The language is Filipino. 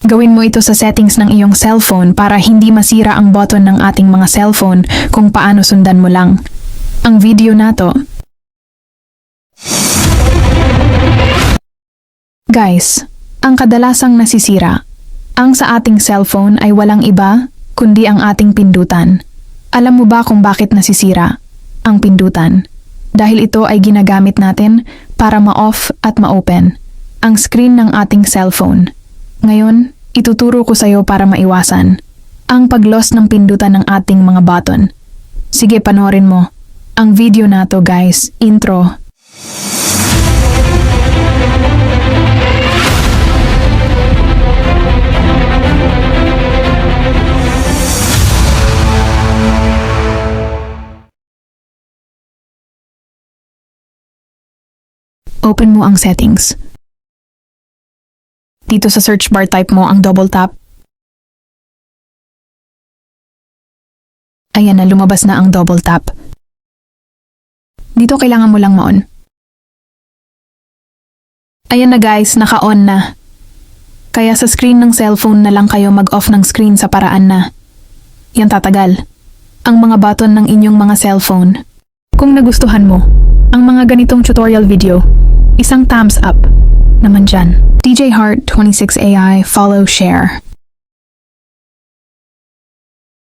Gawin mo ito sa settings ng iyong cellphone para hindi masira ang button ng ating mga cellphone kung paano sundan mo lang ang video na to. Guys, ang kadalasang nasisira, ang sa ating cellphone ay walang iba kundi ang ating pindutan. Alam mo ba kung bakit nasisira ang pindutan? Dahil ito ay ginagamit natin para ma-off at ma-open ang screen ng ating cellphone. Ngayon, ituturo ko sa iyo para maiwasan ang pag-loss ng pindutan ng ating mga button. Sige, panoorin mo ang video na to, guys. Intro. Open mo ang settings. Dito sa search bar, type mo ang double tap. Ayan na, lumabas na ang double tap. Dito kailangan mo lang ma-on. Ayan na guys, naka-on na. Kaya sa screen ng cellphone na lang kayo mag-off ng screen sa paraan na yan tatagal ang mga button ng inyong mga cellphone. Kung nagustuhan mo ang mga ganitong tutorial video, isang thumbs up naman dyan. DJ Heart 26AI, follow, share.